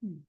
Mm.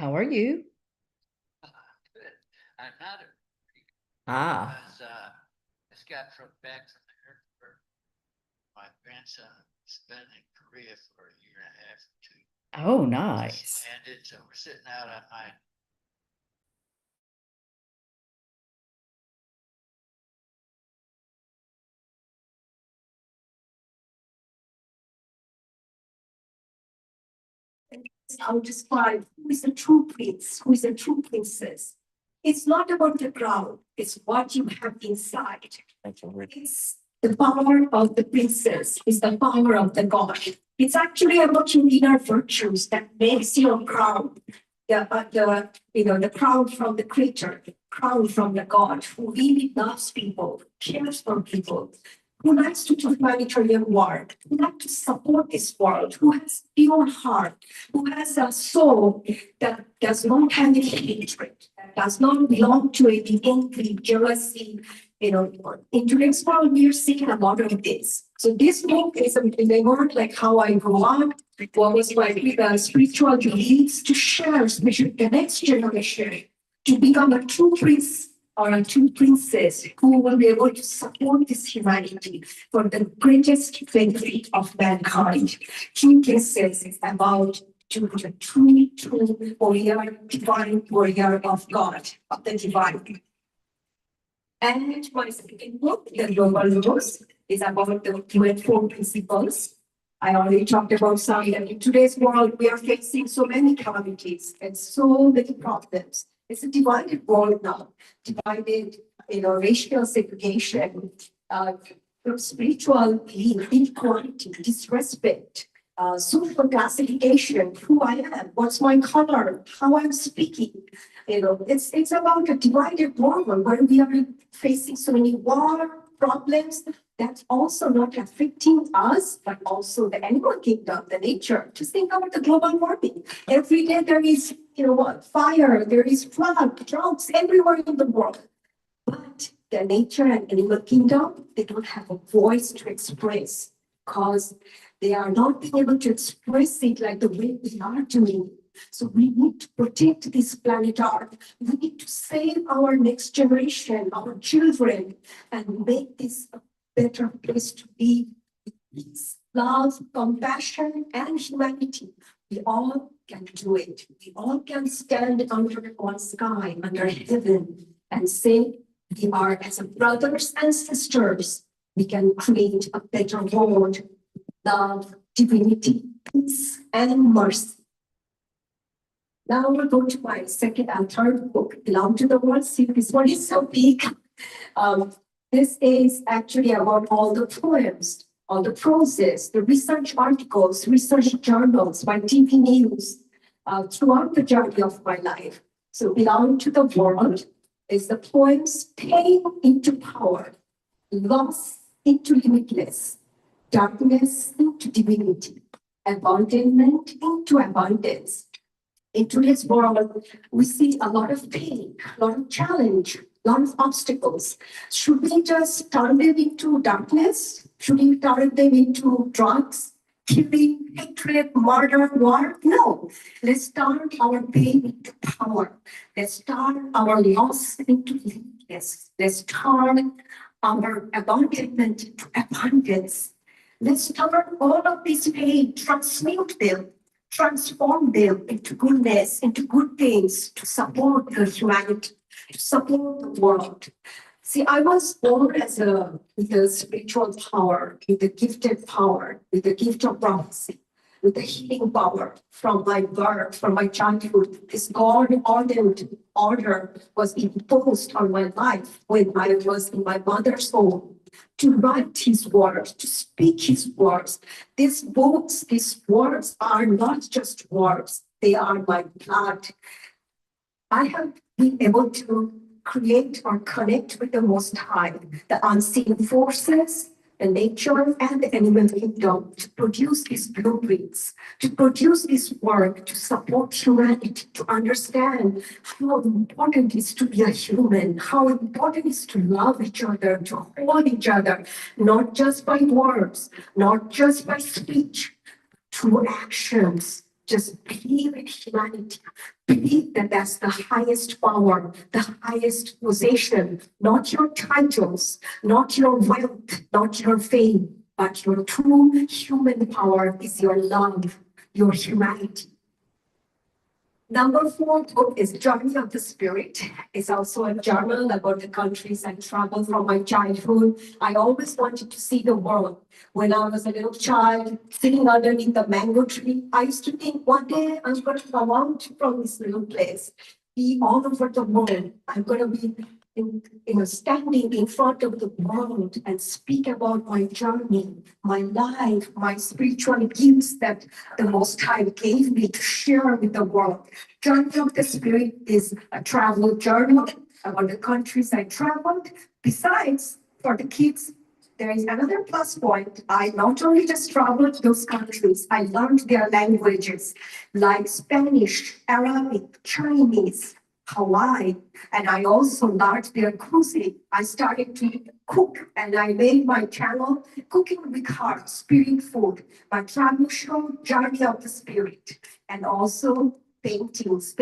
How are you? Good. I'm not a Ah, because I just got back from the airport. My grandson has been in Korea for a year and a half or two. oh, Just nice. landed, so we're sitting out on my I'll describe who is a true prince, who is a true princess. It's not about the crown, it's what you have inside. It's the power of the princess, it's the power of the god. It's actually about your inner virtues that makes your crown. The crown from the creator, crown from the God who really loves people, cares for people, who likes to do humanitarian work, who likes to support this world, who has pure heart, who has a soul that does not have any hatred, that does not belong to any envy, jealousy. In today's world, we are seeing a lot of this. So this book is a memoir, like how I grew up, what was my spiritual beliefs, to share, especially the next generation, to become a true prince or a true princess who will be able to support this humanity for the greatest benefit of mankind. True princess is about to be a true warrior, divine warrior of God, of the divine. And my second book, The Global Laws, is about the UN 4 principles. I already talked about some. In today's world, we are facing so many calamities and so many problems. It's a divided world now, divided, racial segregation, spiritual belief, inequality, disrespect, social classification, who I am, what's my color, how I'm speaking. It's about a divided world where we are facing so many war problems that's also not affecting us, but also the animal kingdom, the nature. Just think about the global warming. Every day there is, fire, there is flood, droughts everywhere in the world. But the nature and animal kingdom, they don't have a voice to express because they are not being able to express it like the way we are doing. So we need to protect this planet Earth. We need to save our next generation, our children, and make this a better place to be. Peace, love, compassion, and humanity. We all can do it. We all can stand under one sky, under heaven, and say we are as brothers and sisters. We can create a better world. Love, divinity, peace, and mercy. Now we'll go to my second and third book, Belong to the World. See, this one is so big. This is actually about all the poems, all the proses, the research articles, research journals, my TV news, throughout the journey of my life. So Belong to the World is the poems Pain into Power, Loss into Limitless, Darkness into Divinity, Abandonment into Abundance. In today's world, we see a lot of pain, a lot of challenge, a lot of obstacles. Should we just turn them into darkness? Should we turn them into drugs, killing, hatred, murder, war? No. Let's turn our pain into power. Let's turn our loss into limitless. Let's turn our abandonment into abundance. Let's turn all of this pain, transmute them, transform them into goodness, into good things to support the humanity, to support the world. See, I was born with a spiritual power, with a gifted power, with the gift of prophecy, with the healing power from my birth, from my childhood. This God-ordained order was imposed on my life when I was in my mother's home, to write his words, to speak his words. These books, these words are not just words, they are my blood. I have been able to create or connect with the Most High, the unseen forces, the nature, and the animal kingdom to produce these blueprints, to produce this work, to support humanity, to understand how important it is to be a human, how important it is to love each other, to hold each other, not just by words, not just by speech, through actions. Just be with humanity, believe that that's the highest power, the highest possession, not your titles, not your wealth, not your fame, but your true human power is your love, your humanity. Number 4 book is Journey of the Spirit. It's also a journal about the countries I traveled from my childhood. I always wanted to see the world. When I was a little child, sitting underneath the mango tree, I used to think one day I'm going to come out from this little place, be all over the world. I'm going to be standing in front of the world and speak about my journey, my life, my spiritual gifts that the Most High gave me to share with the world. Journey of the Spirit is a travel journal about the countries I traveled. Besides, for the kids, there is another plus point. I not only just traveled those countries, I learned their languages like Spanish, Arabic, Chinese, Hawaii, and I also learned their cuisine. I started to cook and I made my channel Cooking with Heart, Spirit Food, my travel show, Journey of the Spirit, and also paintings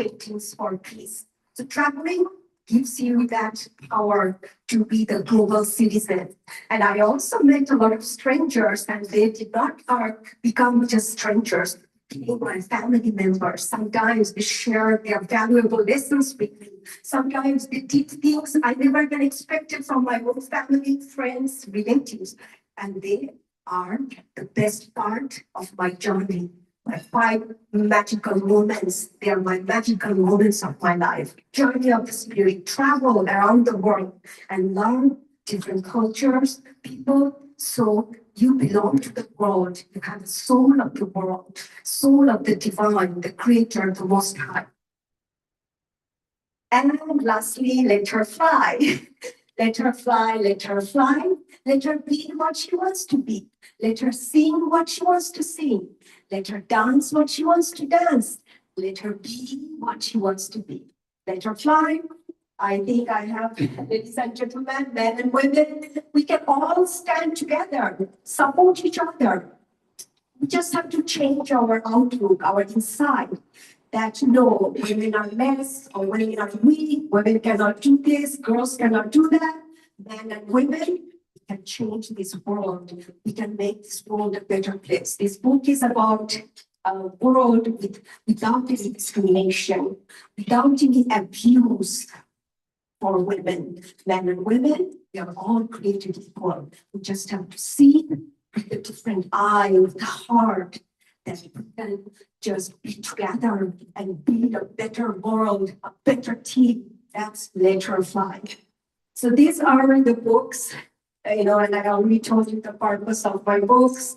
for peace. So traveling gives you that power to be the global citizen. And I also met a lot of strangers and they did not become just strangers, being my family members. Sometimes they share their valuable lessons with me. Sometimes they did things I never even expected from my own family, friends, relatives. And they are the best part of my journey. My 5 magical moments, they are my magical moments of my life. Journey of the Spirit, travel around the world and learn different cultures, people. So you belong to the world. You have the soul of the world, soul of the divine, the creator, the Most High. And lastly, let her fly. Let her fly, let her fly. Let her be what she wants to be. Let her sing what she wants to sing. Let her dance what she wants to dance. Let her be what she wants to be. Let her fly. I think I have, ladies and gentlemen, men and women, we can all stand together, support each other. We just have to change our outlook, our inside. That no, women are less, or women are weak, women cannot do this, girls cannot do that. Men and women, we can change this world. We can make this world a better place. This book is about a world without any discrimination, without any abuse for women. Men and women, we are all created equal. We just have to see with a different eye, with the heart, that we can just be together and build a better world, a better team. That's Let Her Fly. So these are the books, and I already told you the purpose of my books.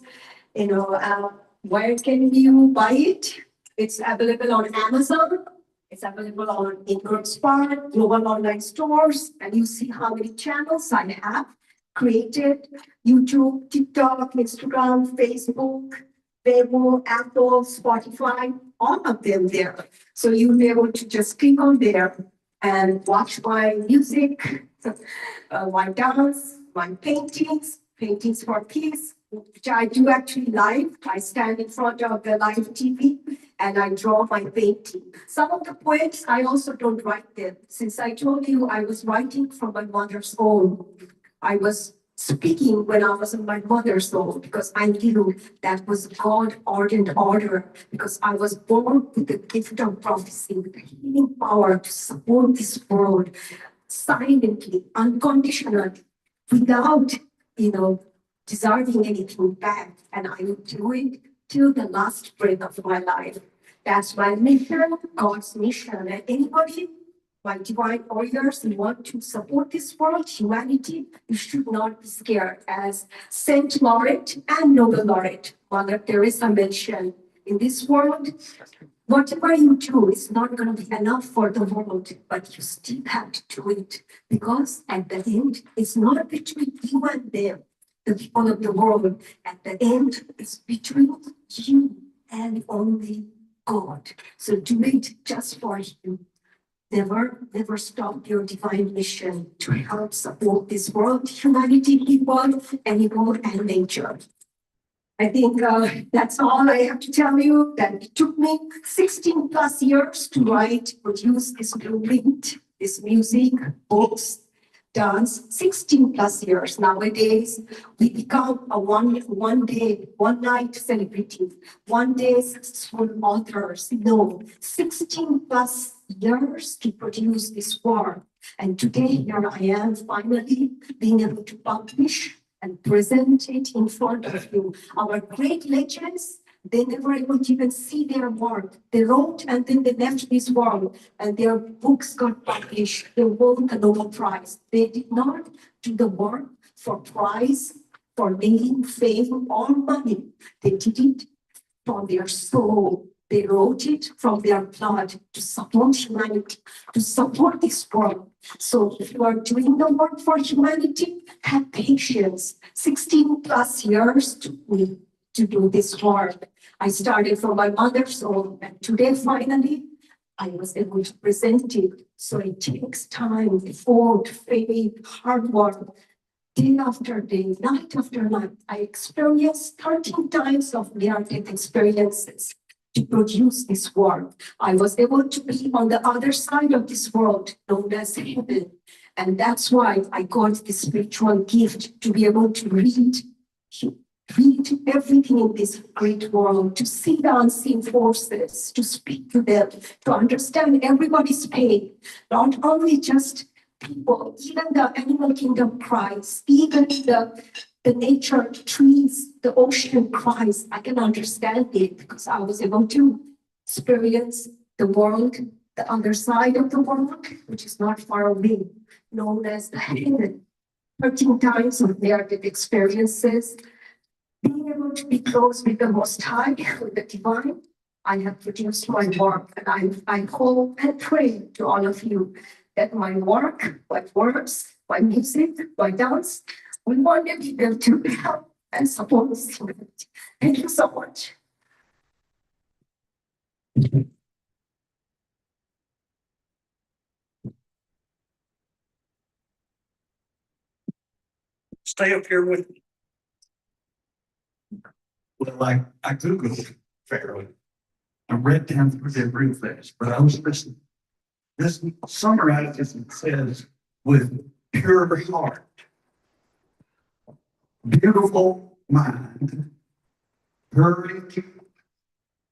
Where can you buy it? It's available on Amazon. It's available on Ingram Spark, global online stores, and you see how many channels I have created: YouTube, TikTok, Instagram, Facebook, Weibo, Apple, Spotify, all of them there. So you'll be able to just click on there and watch my music, my dance, my paintings for peace, which I do actually live. I stand in front of the live TV and I draw my painting. Some of the poems, I also don't write them. Since I told you I was writing from my mother's home, I was speaking when I was in my mother's home because I knew that was God-ordained order, because I was born with the gift of prophecy, with the healing power to support this world silently, unconditionally, without, deserving anything back. And I will do it till the last breath of my life. That's my mission, God's mission. And anybody, my divine warriors, who want to support this world, humanity, you should not be scared. As Saint Laureate and Nobel Laureate Mother Teresa mentioned, in this world, whatever you do is not going to be enough for the world, but you still have to do it, because at the end, it's not between you and them, the people of the world. At the end, it's between you and only God. So do it just for you. Never stop your divine mission to help support this world, humanity, people, animal, and nature. I think that's all I have to tell you, that it took me 16 plus years to write, produce this blueprint, this music, books, dance, 16 plus years. Nowadays, we become a one day, one night celebrity, one day successful authors. No, 16 plus years to produce this work. And today, here I am finally being able to publish and present it in front of you. Our great legends, they never able to even see their work. They wrote and then they left this world and their books got published. They won the Nobel Prize. They did not do the work for prize, for name, fame, or money. They did it from their soul. They wrote it from their blood to support humanity, to support this world. So if you are doing the work for humanity, have patience. 16 plus years took me to do this work. I started from my mother's home, and today finally I was able to present it. So it takes time, effort, faith, hard work. Day after day, night after night, I experienced 13 times of near-death experiences to produce this work. I was able to be on the other side of this world, known as heaven. And that's why I got this spiritual gift to be able to read everything in this great world, to see the unseen forces, to speak to them, to understand everybody's pain, not only just people, even the animal kingdom cries, even the nature, the trees, the ocean cries. I can understand it because I was able to experience the world, the other side of the world, which is not far away, known as the heaven. 13 times of near-death experiences, being able to be close with the Most High, with the Divine. I have produced my work, and I hope and pray to all of you that my work, my words, my music, my dance will one day be able to help and support this community. Thank you so much. Stay up here with me. Well, I Googled fairly. I read down through them real fast, but I was listening. This summarizes and says, with pure heart, beautiful mind, courage,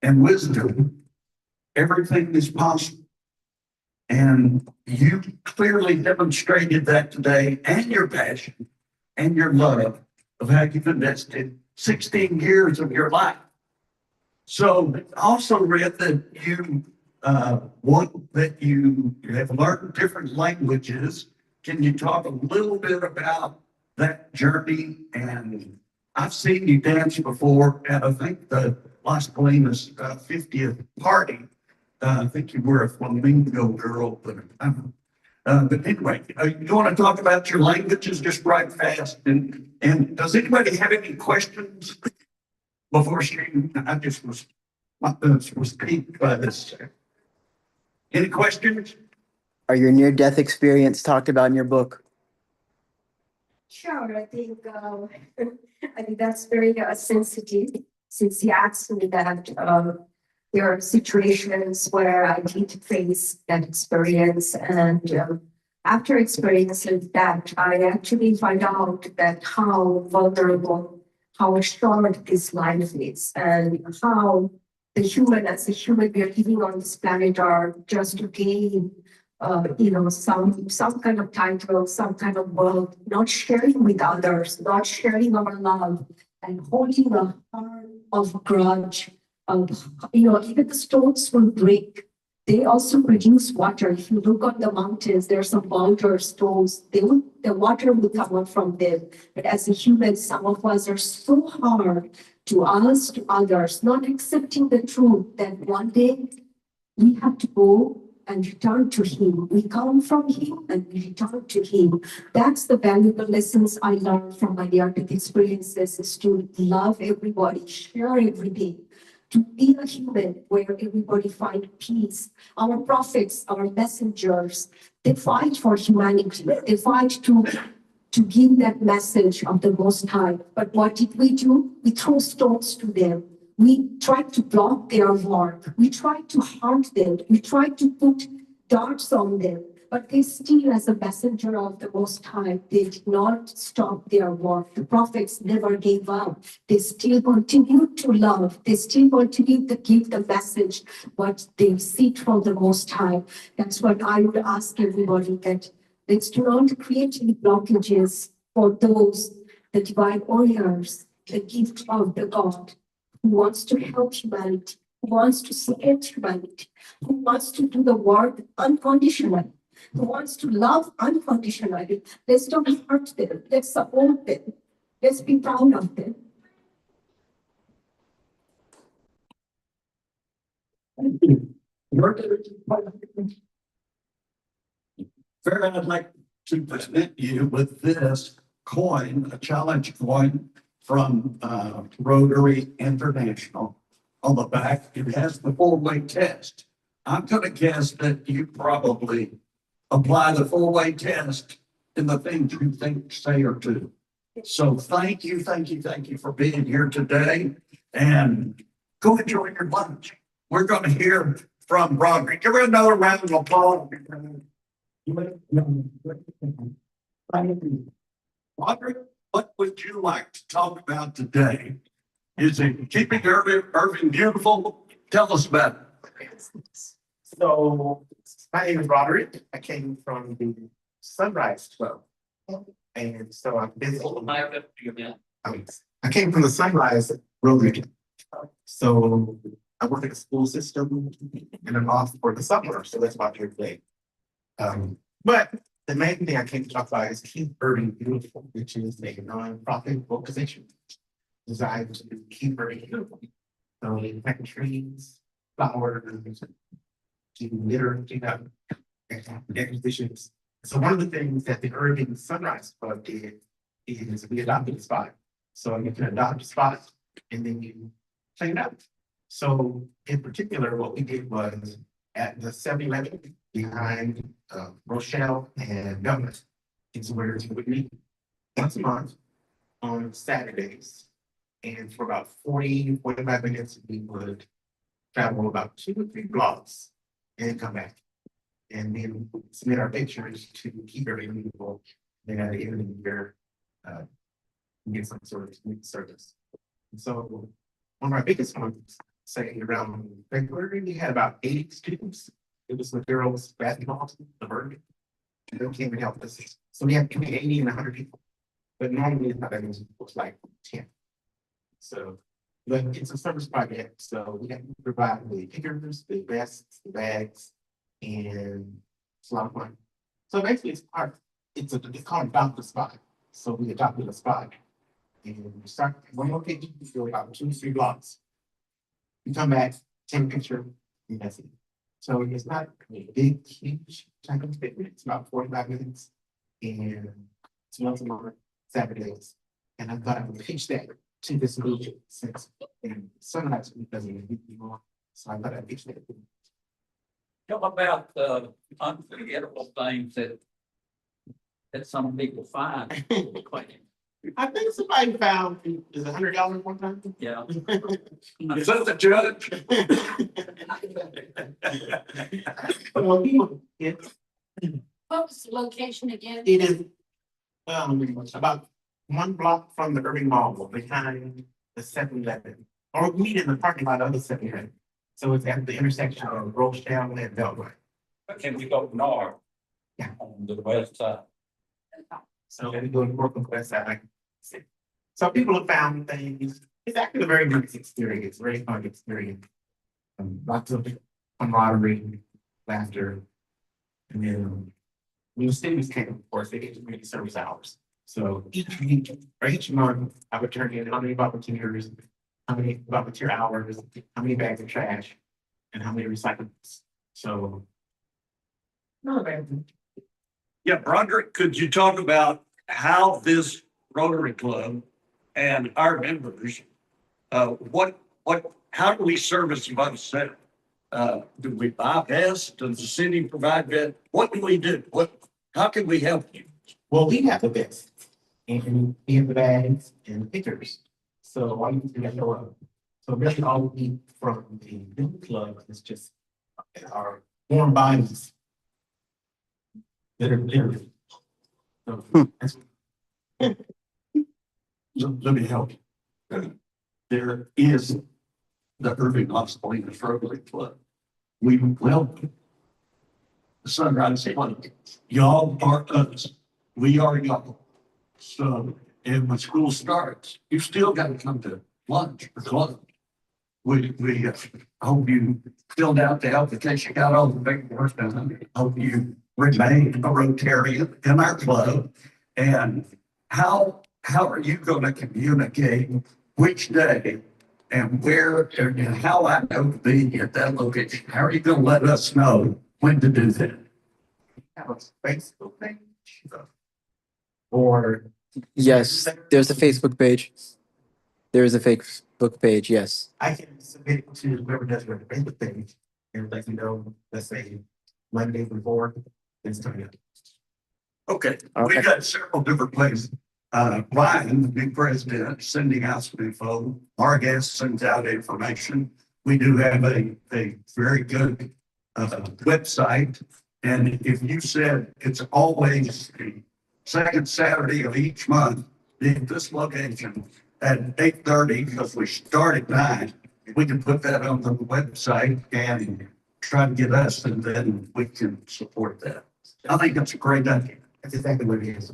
and wisdom, everything is possible. And you clearly demonstrated that today, and your passion and your love of how you've invested 16 years of your life. So I also read that you you have learned different languages. Can you talk a little bit about that journey? And I've seen you dance before at, I think, the Las Colinas 50th party. I think you were a flamingo girl, but anyway, you want to talk about your languages just right fast? And does anybody have any questions before she? I just was piqued by this. Any questions? Are your near-death experience talked about in your book? Sure, I think that's very sensitive, since you asked me that there are situations where I did face that experience, and after experiencing that, I actually find out that how vulnerable, how short this life is, and how the human, as a human, we are living on this planet are just to gain some kind of title, some kind of world, not sharing with others, not sharing our love, and holding a heart of grudge. Even the stones will break. They also produce water. If you look on the mountains, there are some boulder stones. The water will come up from them. But as a human, some of us are so hard to us, to others, not accepting the truth that one day we have to go and return to Him. We come from Him and we return to Him. That's the valuable lessons I learned from my near-death experiences, is to love everybody, share everything, to be a human where everybody find peace. Our prophets, our messengers, they fight for humanity. They fight to to give that message of the Most High. But what did we do? We threw stones to them. We tried to block their work. We tried to haunt them. We tried to put darts on them. But they still, as a messenger of the Most High, they did not stop their work. The prophets never gave up. They still continued to love. They still continued to give the message what they received from the Most High. That's what I would ask everybody, that let's do not create any blockages for those, the divine warriors, the gift of the God who wants to help humanity, who wants to support humanity, who wants to do the work unconditionally, who wants to love unconditionally. Let's don't hurt them. Let's support them. Let's be proud of them. Farah, I'd like to present you with this coin, a challenge coin from Rotary International. On the back, it has the 4-way test. I'm going to guess that you probably apply the 4-way test in the things you think, say, or do. So thank you for being here today, and go enjoy your lunch. We're going to hear from Broderick. Give her another round of applause. Broderick, what would you like to talk about today? Is it keeping Irving beautiful? Tell us about it. So my name is Roderick. I came from the Sunrise Club. And so I've been. I came from the Sunrise Rotary. So I work in the school system and I'm off for the summer. So that's about your day. But the main thing I came to talk about is Keep Irving Beautiful, which is a non-profit organization designed to keep Irving beautiful. So we plant trees, flowers, to litter, clean up, and exhibitions. So one of the things that the Irving Sunrise Club did is we adopted a spot. So you can adopt a spot and then you clean it up. So in particular, what we did was at the 7-Eleven behind Rochelle and Government is where we would meet once a month on Saturdays. And for about 40-45 minutes, we would travel about 2 or 3 blocks and come back. And then submit our pictures to Keep Irving Beautiful. Then at the end of the year, get some sort of service. And so one of our biggest ones, say around February, we had about 80 students. It was the girls' basketball team, the Bird. And they came and helped us. So we had between 80 and 100 people. But normally it's not that many people, it's like 10. So, but it's a service project. So we have to provide the pickers, the vests, the bags, and it's a lot of fun. So basically it's called Adopt the Spot. So we adopted a spot. And we start at one location, we go about 2 or 3 blocks. You come back, take a picture, and that's it. So it's not a big, huge type of statement. It's about 45 minutes. And it's once a month, Saturdays. And I thought I would pitch that to this group since and Sunrise doesn't even anymore. So I thought I'd pitch that. Tell about the unforgettable things that some people find. I think somebody found is $100 one time. Yeah. Is that the judge? Well, people, What was the location again? it is about 1 block from the Irving Mall behind the 7-Eleven. Or we meet in the parking lot of the 7-Eleven. So it's at the intersection of Rochelle and Beltway. Can we go north? Yeah. On the west side. So we go to Brooklyn West Side. So people have found things. It's actually a very nice experience, very fun experience. Lots of camaraderie, laughter. And then when the students came, of course, they get community service hours. So each week or each month, I would turn in how many volunteers, how many volunteer hours, how many bags of trash, and how many recyclables. So not a bad thing. Yeah, Broderick, could you talk about how this Rotary Club and our members, how do we service both set? Do we buy vests? Does the city provide vests? What do we do? How can we help you? Well, we have the best. and handbags and pictures. So all you do is show up. So really all we need from the book club is just our warm bodies that are there. So that's Let me help you. There is the Irving Las Colinas Rotary Club. We welcome the Sunrise Club. Y'all are us. We are y'all. So, and when school starts, you still got to come to lunch or club. We hope you filled out the application, got all the paperwork done. Hope you remain a Rotarian in our club. And how are you going to communicate which day and where and how I know to be at that location? How are you going to let us know when to do that? have a Facebook page. Or Yes, there's a Facebook page. There is a Facebook page, yes. I can submit it to whoever does your Facebook page and let you know, let's say Monday before it's coming up. Okay, Okay. we got several different places. Ryan, the big president, sending out some info. Our guest sends out information. We do have a very good website. And if you said it's always the second Saturday of each month in this location at 8:30, because we start at 9, we can put that on the website and try to get us, and then we can support that. I think that's a great idea. That's exactly what it is.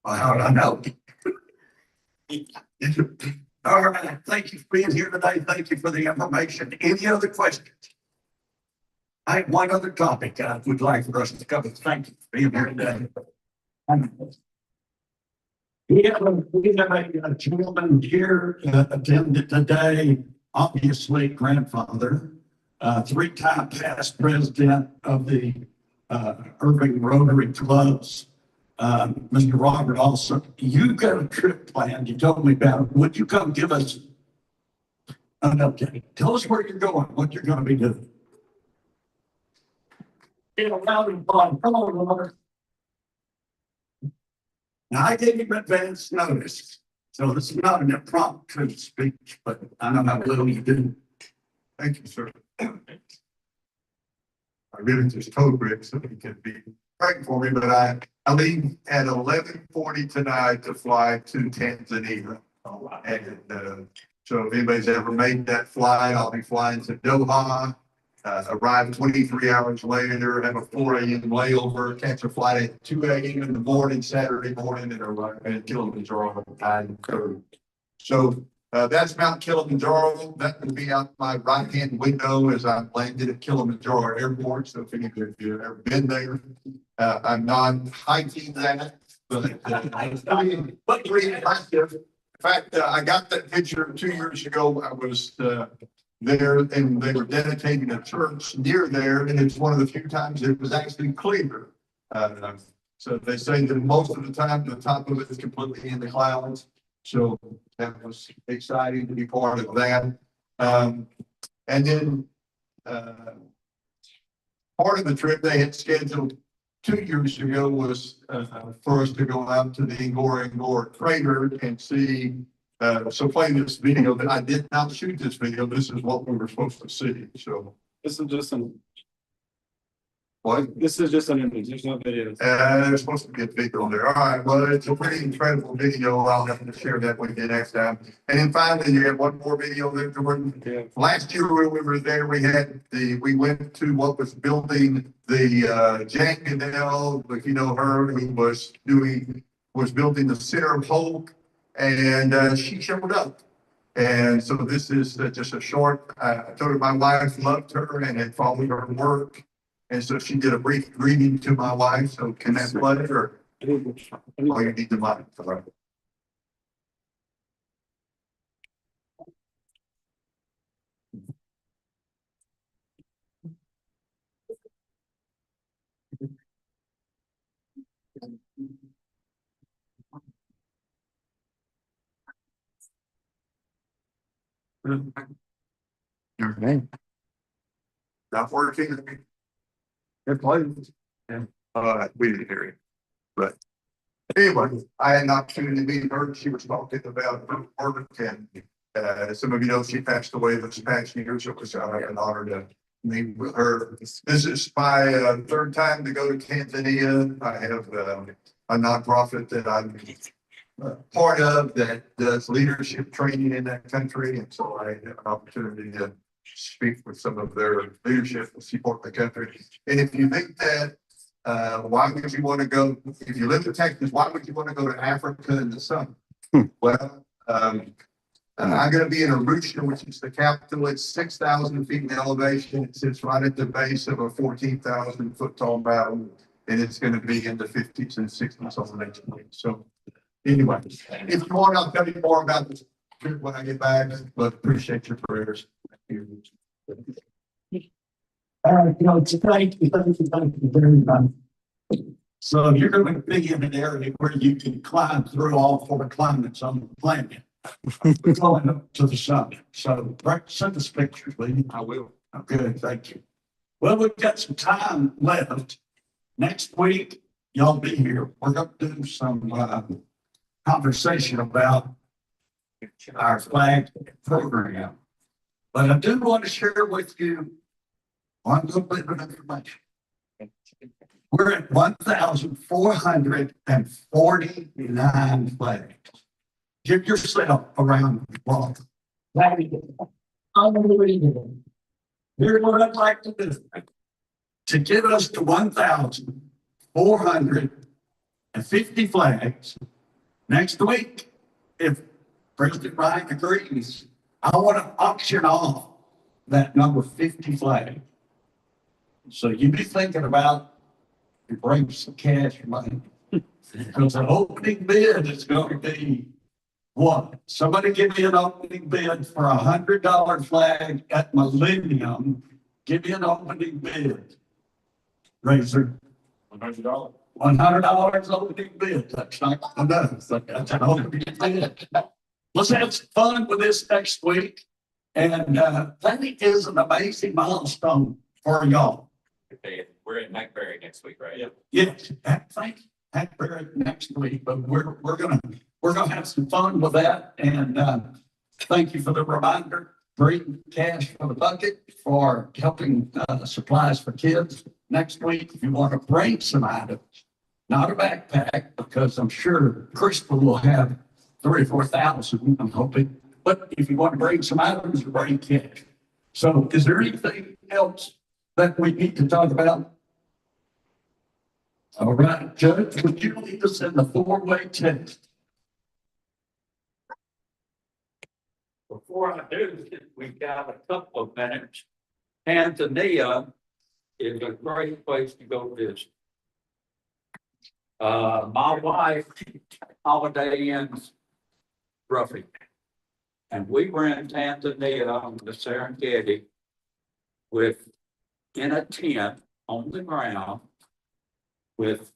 How do I know? All right, thank you for being here today. Thank you for the information. Any other questions? I have one other topic I would like for us to cover. Thank you for being here today. We have a gentleman here attended today, obviously grandfather, three-time past president of the Irving Rotary Clubs. Mr. Robert, also, you got a trip planned. You told me about it. Would you come give us an update? Tell us where you're going, what you're going to be doing. Get a round of applause. Come on, Robert. Now, I gave you advance notice, so this is not an impromptu speech, but I know how little you do. Thank you, sir. I really just told Rick so he can be praying for me, but I leave at 11:40 tonight to fly to Tanzania. And so if anybody's ever made that flight, I'll be flying to Doha, arrive 23 hours later, have a 4 a.m. layover, catch a flight at 2 a.m. in the morning, Saturday morning, and arrive at Kilimanjaro time. So that's Mount Kilimanjaro. That will be out my right-hand window as I'm landed at Kilimanjaro Airport. So if any of you have ever been there, I'm not hiking that, but pretty impressive. In fact, I got that picture 2 years ago. I was there and they were dedicating a church near there, and it's one of the few times it was actually clear. So they say that most of the time the top of it is completely in the clouds. So that was exciting to be part of that. And then part of the trip they had scheduled 2 years ago was for us to go out to the Ngor crater and see. So play this video, but I did not shoot this video. This is what we were supposed to see. So This is just an, what? this is just an image, there's no video. There's supposed to be a video there. All right, well, it's a pretty incredible video. I'll have to share that with you next time. And then finally, you have one more video there, Jordan. Yeah. Last year when we were there, we went to what was building the Jane Goodell, if you know her, who was building the Center of Hope, and she showed up. And so this is just a short, I told her my wife loved her and had followed her work. And so she did a brief greeting to my wife. So can that play or all you need the mic? All right. Not working. Good play. We didn't hear it, but Anyway, I had an opportunity to meet her. She was talking about her work and, some of you know, she passed away this past year, so it was an honor to meet with her. This is my, third time to go to Tanzania. I have, a nonprofit that I'm part of that does leadership training in that country. And so I had an opportunity to speak with some of their leadership and support the country. And if you think that, why would you want to go, if you live in Texas, why would you want to go to Africa in the summer? Well, I'm going to be in Arusha, which is the capital. It's 6,000 feet in elevation. It sits right at the base of a 14,000 foot tall mountain. And it's going to be in the 50s and 60s on the next week. So anyway, if you want, I'll tell you more about this when I get back, but appreciate your prayers. You know, thank you very much. So you're going to be in an area where you can climb through all four climates on the planet. We're going up to the summit. So send us pictures, will you? I will. Okay, thank you. Well, we've got some time left. Next week, y'all be here. We're going to do some conversation about our flag program. But I do want to share with you one little bit of information. We're at 1,449 flags. Give yourself a round of applause. Unbelievable. Here's what I'd like to do. To get us to 1,450 flags next week, if President Ryan agrees, I want to auction off that number 50 flag. So you be thinking about you bring some cash money. Because the opening bid is going to be what? Somebody give me an opening bid for $100 flag at Millennium. Give me an opening bid. Razor. $100. $100 opening bid. That's not enough. That's an opening bid. Let's have some fun with this next week. And that is an amazing milestone for y'all. Okay, we're in McBurry next week, right? Yeah. Yes, thank you. Happy next week, but we're gonna have some fun with that. And thank you for the reminder. Bring cash for the bucket for helping supplies for kids next week. If you want to bring some items, not a backpack, because I'm sure Crystal will have 3,000 or 4,000. I'm hoping. But if you want to bring some items, bring cash. So, is there anything else that we need to talk about? All right, Judge, would you lead us in the four-way test? Before I do, we got a couple of minutes. Tanzania is a great place to go visit. My wife holiday ends roughly. And we were in Tanzania on the Serengeti in a tent on the ground with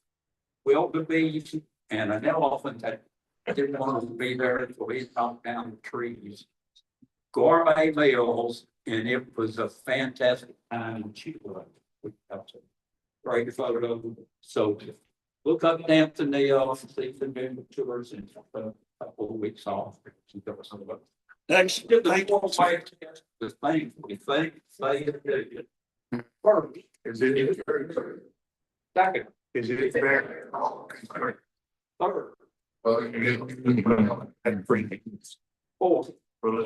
wildebeest and an elephant that didn't want to be there, so we knocked down the trees. Gourmet meals, and it was a fantastic time in Chile. Great photo. So look up Tanzania, see the new tours and a couple of weeks off. Next, The thing we think, say it, do it. First, Is it? second, Is it fair? third, And free. fourth. For the